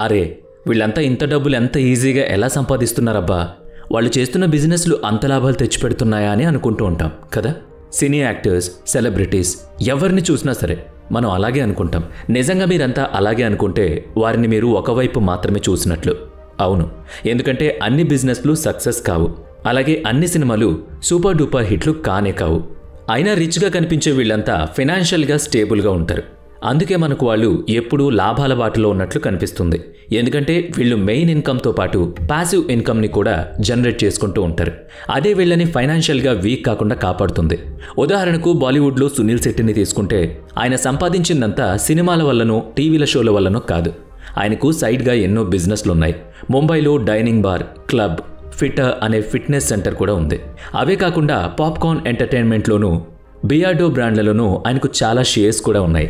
అరే, వీళ్ళంతా ఇంత డబ్బులు ఎంత ఈజీగా ఎలా సంపాదిస్తున్నారబ్బా, వాళ్ళు చేస్తున్న బిజినెస్లు అంత లాభాలు తెచ్చిపెడుతున్నాయా అని అనుకుంటూ ఉంటాం కదా. సినీ యాక్టర్స్, సెలబ్రిటీస్ ఎవరిని చూసినా సరే మనం అలాగే అనుకుంటాం. నిజంగా మీరంతా అలాగే అనుకుంటే వారిని మీరు ఒకవైపు మాత్రమే చూసినట్లు. అవును, ఎందుకంటే అన్ని బిజినెస్లు సక్సెస్ కావు, అలాగే అన్ని సినిమాలు సూపర్ డూపర్ హిట్లు కానే కావు. అయినా రిచ్గా కనిపించే వీళ్ళంతా ఫైనాన్షియల్గా స్టేబుల్గా ఉంటారు. అందుకే మనకు వాళ్ళు ఎప్పుడూ లాభాల బాటలో ఉన్నట్లు కనిపిస్తుంది. ఎందుకంటే వీళ్ళు మెయిన్ ఇన్కమ్తో పాటు ప్యాసివ్ ఇన్కమ్ని కూడా జనరేట్ చేసుకుంటూ ఉంటారు. అదే వీళ్ళని ఫైనాన్షియల్గా వీక్ కాకుండా కాపాడుతుంది. ఉదాహరణకు బాలీవుడ్లో సునీల్ శెట్టిని తీసుకుంటే ఆయన సంపాదించిందంతా సినిమాల వల్లనో టీవీల షోల వల్లనో కాదు. ఆయనకు సైడ్గా ఎన్నో బిజినెస్లు ఉన్నాయి. ముంబైలో డైనింగ్ బార్, క్లబ్, ఫిటర్ అనే ఫిట్నెస్ సెంటర్ కూడా ఉంది. అవే కాకుండా పాప్కార్న్ ఎంటర్టైన్మెంట్లోనూ బియార్డో బ్రాండ్లలోనూ ఆయనకు చాలా షేర్స్ కూడా ఉన్నాయి.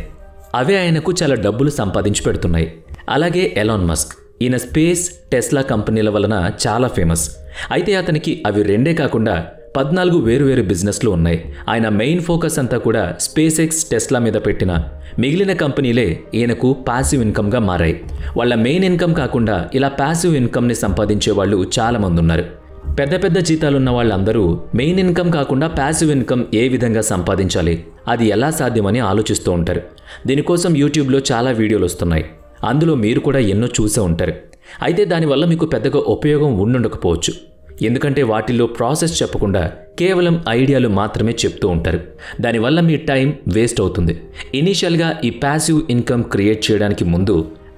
అవే ఆయనకు చాలా డబ్బులు సంపాదించి పెడుతున్నాయి. అలాగే ఎలాన్ మస్క్, ఈయన స్పేస్, టెస్లా కంపెనీల వలన చాలా ఫేమస్. అయితే అతనికి అవి రెండే కాకుండా 14 వేరువేరు బిజినెస్లు ఉన్నాయి. ఆయన మెయిన్ ఫోకస్ అంతా కూడా స్పేస్ ఎక్స్, టెస్లా మీద పెట్టిన మిగిలిన కంపెనీలే ఈయనకు ప్యాసివ్ ఇన్కమ్గా మారాయి. వాళ్ళ మెయిన్ ఇన్కమ్ కాకుండా ఇలా ప్యాసివ్ ఇన్కమ్ని సంపాదించే వాళ్ళు చాలామంది ఉన్నారు. పెద్ద పెద్ద జీతాలున్న వాళ్ళందరూ మెయిన్ ఇన్కమ్ కాకుండా ప్యాసివ్ ఇన్కమ్ ఏ విధంగా సంపాదించాలి, అది ఎలా సాధ్యమని ఆలోచిస్తూ ఉంటారు. దీనికోసం యూట్యూబ్లో చాలా వీడియోలు వస్తున్నాయి. అందులో మీరు కూడా ఎన్నో చూసే ఉంటారు. అయితే దానివల్ల మీకు పెద్దగా ఉపయోగం ఉండుండకపోవచ్చు. ఎందుకంటే వాటిల్లో ప్రాసెస్ చెప్పకుండా కేవలం ఐడియాలు మాత్రమే చెప్తూ ఉంటారు. దానివల్ల మీ టైం వేస్ట్ అవుతుంది. ఇనీషియల్గా ఈ ప్యాసివ్ ఇన్కమ్ క్రియేట్ చేయడానికి ముందు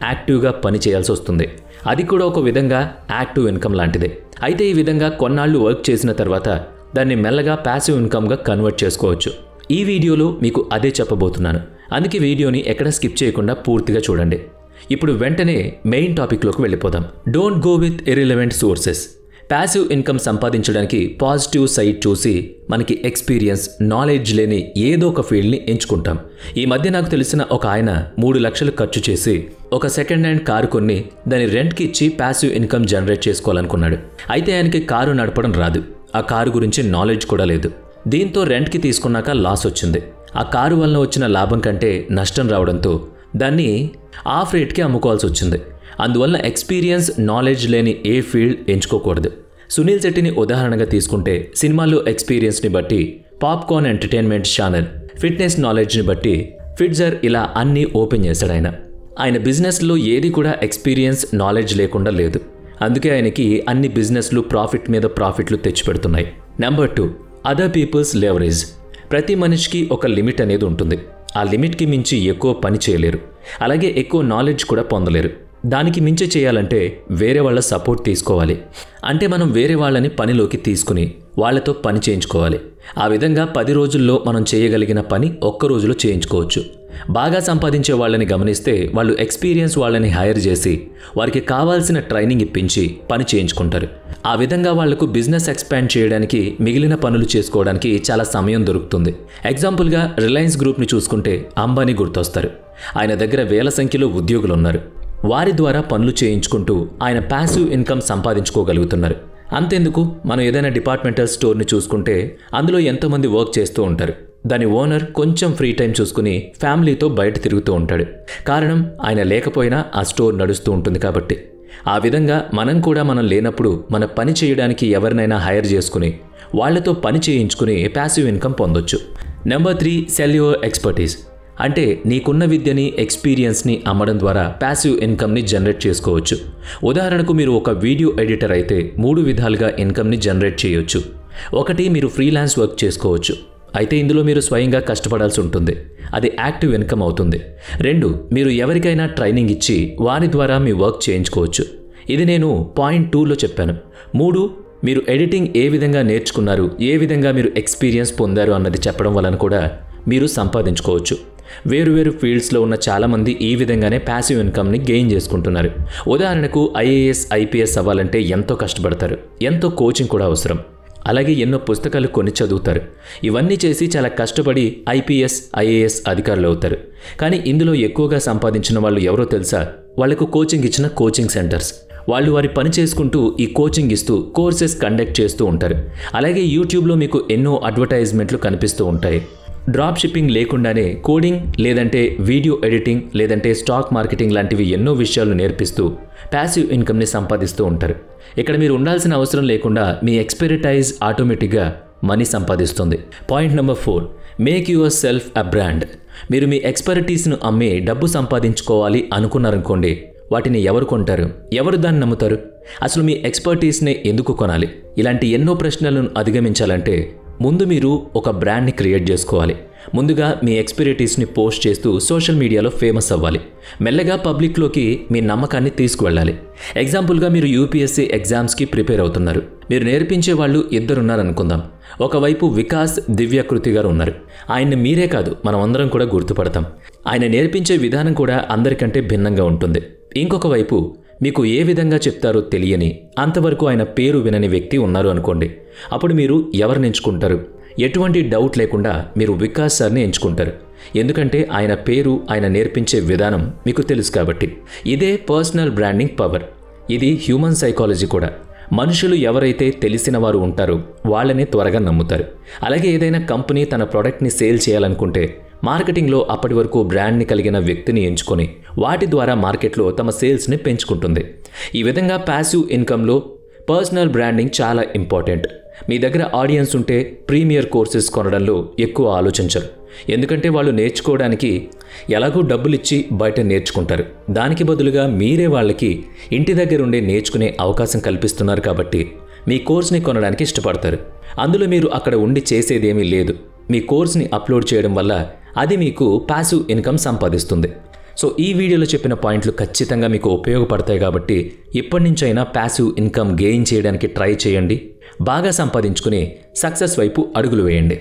యాక్టివ్గా పని చేయాల్సి వస్తుంది. అది కూడా ఒక విధంగా యాక్టివ్ ఇన్కమ్ లాంటిదే. అయితే ఈ విధంగా కొన్నాళ్ళు వర్క్ చేసిన తర్వాత దాన్ని మెల్లగా ప్యాసివ్ ఇన్కమ్గా కన్వర్ట్ చేసుకోవచ్చు. ఈ వీడియోలో మీకు అదే చెప్పబోతున్నాను. అందుకే వీడియోని ఎక్కడ స్కిప్ చేయకుండా పూర్తిగా చూడండి. ఇప్పుడు వెంటనే మెయిన్ టాపిక్లోకి వెళ్ళిపోదాం. Don't go with irrelevant sources. Passive income సంపాదించడానికి పాజిటివ్ సైడ్ చూసి మనకి ఎక్స్పీరియన్స్, నాలెడ్జ్ లేని ఏదో ఒక ఫీల్డ్ని ఎంచుకుంటాం. ఈ మధ్య నాకు తెలిసిన ఒక ఆయన 3 లక్షలు ఖర్చు చేసి ఒక సెకండ్ హ్యాండ్ కారు కొన్ని దాని రెంట్కి ఇచ్చి ప్యాసివ్ ఇన్కమ్ జనరేట్ చేసుకోవాలనుకున్నాడు. అయితే ఆయనకి కారు నడపడం రాదు, ఆ కారు గురించి నాలెడ్జ్ కూడా లేదు. దీంతో రెంట్కి తీసుకున్నాక లాస్ వచ్చింది. ఆ కారు వలన వచ్చిన లాభం కంటే నష్టం రావడంతో దాన్ని ఆఫ్ రేట్కి అమ్ముకోవాల్సి వచ్చింది. అందువల్ల ఎక్స్పీరియన్స్, నాలెడ్జ్ లేని ఏ ఫీల్డ్ ఎంచుకోకూడదు. సునీల్ శెట్టిని ఉదాహరణగా తీసుకుంటే సినిమాల్లో ఎక్స్పీరియన్స్ని బట్టి పాప్కార్న్ ఎంటర్టైన్మెంట్ ఛానల్, ఫిట్నెస్ నాలెడ్జ్ని బట్టి ఫిట్జర్ ఇలా అన్నీ ఓపెన్ చేశాడు ఆయన. ఆయన బిజినెస్లో ఏది కూడా ఎక్స్పీరియన్స్, నాలెడ్జ్ లేకుండా లేదు. అందుకే ఆయనకి అన్ని బిజినెస్లు ప్రాఫిట్ మీద ప్రాఫిట్లు తెచ్చిపెడుతున్నాయి. Number 2, other peoples leverage. ప్రతి మనిషికి ఒక లిమిట్ అనేది ఉంటుంది. ఆ లిమిట్కి మించి ఎక్కువ పని చేయలేరు, అలాగే ఎక్కువ నాలెడ్జ్ కూడా పొందలేరు. దానికి మించి చేయాలంటే వేరే వాళ్ళ సపోర్ట్ తీసుకోవాలి. అంటే మనం వేరే వాళ్ళని పనిలోకి తీసుకుని వాళ్లతో పని చేయించుకోవాలి. ఆ విధంగా 10 రోజుల్లో మనం చేయగలిగిన పని ఒక్క రోజులో చేయించుకోవచ్చు. బాగా సంపాదించే వాళ్ళని గమనిస్తే వాళ్ళు ఎక్స్పీరియన్స్ వాళ్ళని హైర్ చేసి వారికి కావాల్సిన ట్రైనింగ్ ఇప్పించి పని చేయించుకుంటారు. ఆ విధంగా వాళ్లకు బిజినెస్ ఎక్స్పాండ్ చేయడానికి, మిగిలిన పనులు చేసుకోవడానికి చాలా సమయం దొరుకుతుంది. ఎగ్జాంపుల్గా రిలయన్స్ గ్రూప్ని చూసుకుంటే అంబానీ గుర్తొస్తారు. ఆయన దగ్గర వేల సంఖ్యలో ఉద్యోగులు ఉన్నారు. వారి ద్వారా పనులు చేయించుకుంటూ ఆయన ప్యాసివ్ ఇన్కమ్ సంపాదించుకోగలుగుతున్నారు. అంతెందుకు, మనం ఏదైనా డిపార్ట్మెంటల్ స్టోర్ని చూసుకుంటే అందులో ఎంతోమంది వర్క్ చేస్తూ ఉంటారు. దాని ఓనర్ కొంచెం ఫ్రీ టైం చూసుకుని ఫ్యామిలీతో బయట తిరుగుతూ ఉంటాడు. కారణం, ఆయన లేకపోయినా ఆ స్టోర్ నడుస్తూ ఉంటుంది కాబట్టి. ఆ విధంగా మనం కూడా మనం లేనప్పుడు మన పని చేయడానికి ఎవరినైనా హైర్ చేసుకుని వాళ్లతో పని చేయించుకుని ప్యాసివ్ ఇన్కమ్ పొందొచ్చు. Number 3, cell your expertise. అంటే నీకున్న విద్యని, ఎక్స్పీరియన్స్ని అమ్మడం ద్వారా ప్యాసివ్ ఇన్కమ్ని జనరేట్ చేసుకోవచ్చు. ఉదాహరణకు మీరు ఒక వీడియో ఎడిటర్ అయితే 3 విధాలుగా ఇన్కమ్ని జనరేట్ చేయొచ్చు. 1, మీరు ఫ్రీలాన్స్ వర్క్ చేసుకోవచ్చు. అయితే ఇందులో మీరు స్వయంగా కష్టపడాల్సి ఉంటుంది. అది యాక్టివ్ ఇన్కమ్ అవుతుంది. 2, మీరు ఎవరికైనా ట్రైనింగ్ ఇచ్చి వారి ద్వారా మీ వర్క్ చేయించుకోవచ్చు. ఇది నేను పాయింట్ 2లో చెప్పాను. 3, మీరు ఎడిటింగ్ ఏ విధంగా నేర్చుకున్నారు, ఏ విధంగా మీరు ఎక్స్పీరియన్స్ పొందారు అన్నది చెప్పడం వలన కూడా మీరు సంపాదించుకోవచ్చు. వేరువేరు ఫీల్డ్స్లో ఉన్న చాలామంది ఈ విధంగానే ప్యాసివ్ ఇన్కమ్ని గెయిన్ చేసుకుంటున్నారు. ఉదాహరణకు ఐఏఎస్, ఐపీఎస్ అవ్వాలంటే ఎంతో కష్టపడతారు, ఎంతో కోచింగ్ కూడా అవసరం. అలాగే ఎన్నో పుస్తకాలు కొని చదువుతారు. ఇవన్నీ చేసి చాలా కష్టపడి ఐపీఎస్, ఐఏఎస్ అధికారులు అవుతారు. కానీ ఇందులో ఎక్కువగా సంపాదించిన వాళ్ళు ఎవరో తెలుసా? వాళ్లకు కోచింగ్ ఇచ్చిన కోచింగ్ సెంటర్స్. వాళ్ళు వారి పని చేసుకుంటూ ఈ కోచింగ్ ఇస్తూ కోర్సెస్ కండక్ట్ చేస్తూ ఉంటారు. అలాగే యూట్యూబ్లో మీకు ఎన్నో అడ్వర్టైజ్మెంట్లు కనిపిస్తూ ఉంటాయి. డ్రాప్ షిప్పింగ్ లేకుండానే కోడింగ్ లేదంటే వీడియో ఎడిటింగ్ లేదంటే స్టాక్ మార్కెటింగ్ లాంటివి ఎన్నో విషయాలు నేర్పిస్తూ ప్యాసివ్ ఇన్కమ్ని సంపాదిస్తూ ఉంటారు. ఇక్కడ మీరు ఉండాల్సిన అవసరం లేకుండా మీ ఎక్స్పెరిటైజ్ ఆటోమేటిక్గా మనీ సంపాదిస్తుంది. Point number 4, make your self a brand. మీరు మీ ఎక్స్పర్టీస్ను అమ్మి డబ్బు సంపాదించుకోవాలి అనుకున్నారనుకోండి, వాటిని ఎవరు కొంటారు? ఎవరు దాన్ని నమ్ముతారు? అసలు మీ ఎక్స్పర్టీస్ని ఎందుకు కొనాలి? ఇలాంటి ఎన్నో ప్రశ్నలను అధిగమించాలంటే ముందు మీరు ఒక బ్రాండ్ని క్రియేట్ చేసుకోవాలి. ముందుగా మీ ఎక్స్పర్టీస్ని పోస్ట్ చేస్తూ సోషల్ మీడియాలో ఫేమస్ అవ్వాలి. మెల్లగా పబ్లిక్లోకి మీ నమ్మకాన్ని తీసుకువెళ్ళాలి. ఎగ్జాంపుల్గా మీరు యూపీఎస్సీ ఎగ్జామ్స్కి ప్రిపేర్ అవుతున్నారు. మీరు నేర్పించే వాళ్ళు ఇద్దరున్నారనుకుందాం. ఒకవైపు వికాస్ దివ్యకృతి గారు ఉన్నారు. ఆయన్ని మీరే కాదు మనమందరం కూడా గుర్తుపడతాం. ఆయన నేర్పించే విధానం కూడా అందరికంటే భిన్నంగా ఉంటుంది. ఇంకొక వైపు మీకు ఏ విధంగా చెప్తారో తెలియని, అంతవరకు ఆయన పేరు వినని వ్యక్తి ఉన్నారు అనుకోండి. అప్పుడు మీరు ఎవరిని ఎంచుకుంటారు? ఎటువంటి డౌట్ లేకుండా మీరు వికాస్ సార్ని ఎంచుకుంటారు. ఎందుకంటే ఆయన పేరు, ఆయన నేర్పించే విధానం మీకు తెలుసు కాబట్టి. ఇదే పర్సనల్ బ్రాండింగ్ పవర్. ఇది హ్యూమన్ సైకాలజీ కూడా. మనుషులు ఎవరైతే తెలిసిన వారు ఉంటారో వాళ్ళని త్వరగా నమ్ముతారు. అలాగే ఏదైనా కంపెనీ తన ప్రోడక్ట్ని సేల్ చేయాలనుకుంటే మార్కెటింగ్లో అప్పటి వరకు బ్రాండ్ని కలిగిన వ్యక్తిని ఎంచుకొని వాటి ద్వారా మార్కెట్లో తమ సేల్స్ని పెంచుకుంటుంది. ఈ విధంగా ప్యాసివ్ ఇన్కంలో పర్సనల్ బ్రాండింగ్ చాలా ఇంపార్టెంట్. మీ దగ్గర ఆడియన్స్ ఉంటే ప్రీమియర్ కోర్సెస్ కొనడంలో ఎక్కువ ఆలోచించరు. ఎందుకంటే వాళ్ళు నేర్చుకోవడానికి ఎలాగో డబ్బులు ఇచ్చి బయట నేర్చుకుంటారు. దానికి బదులుగా మీరే వాళ్ళకి ఇంటి దగ్గర ఉండే నేర్చుకునే అవకాశం కల్పిస్తున్నారు కాబట్టి మీ కోర్స్ని కొనడానికి ఇష్టపడతారు. అందులో మీరు అక్కడ ఉండి చేసేదేమీ లేదు. మీ కోర్స్ని అప్లోడ్ చేయడం వల్ల అది మీకు ప్యాసివ్ ఇన్కమ్ సంపాదిస్తుంది. సో ఈ వీడియోలో చెప్పిన పాయింట్లు ఖచ్చితంగా మీకు ఉపయోగపడతాయి కాబట్టి ఇప్పటి నుంచైనా ప్యాసివ్ ఇన్కమ్ గెయిన్ చేయడానికి ట్రై చేయండి. బాగా సంపాదించుకుని సక్సెస్ వైపు అడుగులు వేయండి.